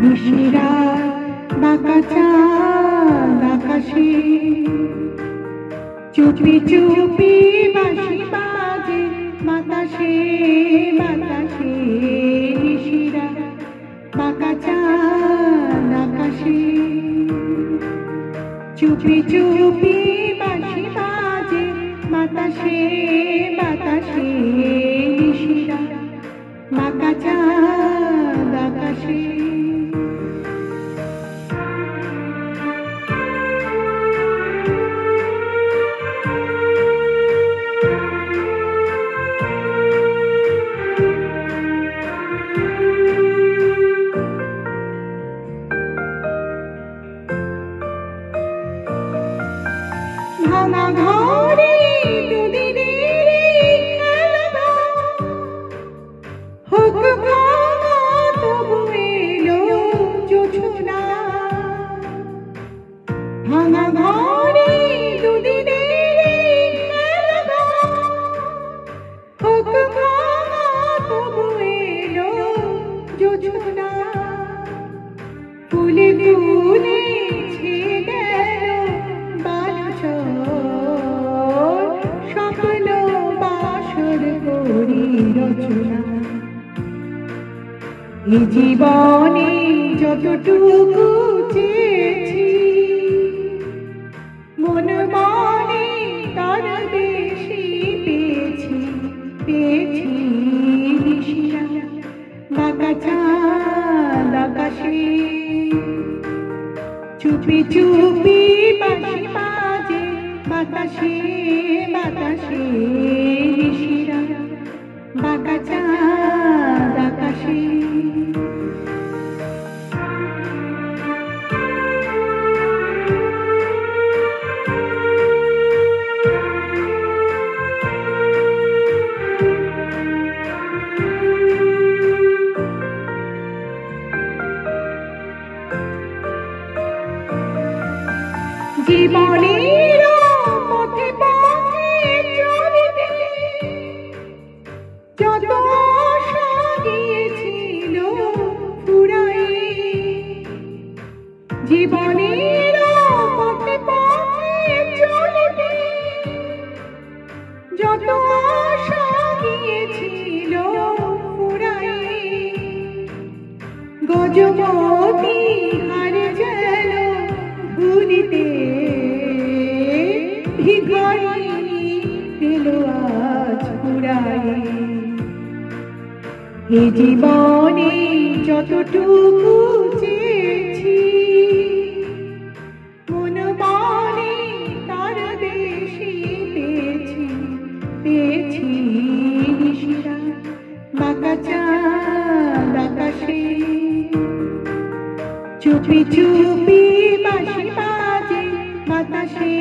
নিশিরা বাঁকা চাঁদ আকাশে চুপি চুপি বাঁশি বাজে বাতাসে বাতাসে। নিশিরা বাঁকা চাঁদ আকাশে চুপি চুপি বাঁশি বাজে বাতাসে বাতাসে। নিশিরা বাঁকা চাঁদ আকাশে ভাঙা ঘরে দুদিনের খেলা হোক ভাঙা তবু এলো জোছনা। ভাঙা ঘরে দুদিনের খেলা হোক ভাঙা তবু এলো জোছনা। ফুলে ফুলে ছেয়ে গেল স্বপ্ন বাসর করি রচনা। এই জীবনে যতটুকু চেয়েছি মন মনে তার বেশি পেয়েছি পেয়েছি। নিশিরা বাঁকা চাঁদ আকাশে চুপি চুপি বাঁশি বাজে বাতাসে বাতাসে। নিশিরা বাঁকা চাঁদ আকাশে জীবনের পথে পথে চলিতে যত আশা গিয়েছিল ফুরায়ে। জীবনের পথে পথে চলিতে যত আশা গিয়েছিল ফুরায়ে। গজমতি হারে যেন ভুলিতে ভিখারি পেল আজ পুরায়ে। এ জীবনে যতটুকু চেয়েছি মন মনে তার বেশি পেয়েছি পেয়েছি। নিশিরা বাঁকা চাঁদ আকাশে চুপি চুপি বাঁশি বাজে বাতাসে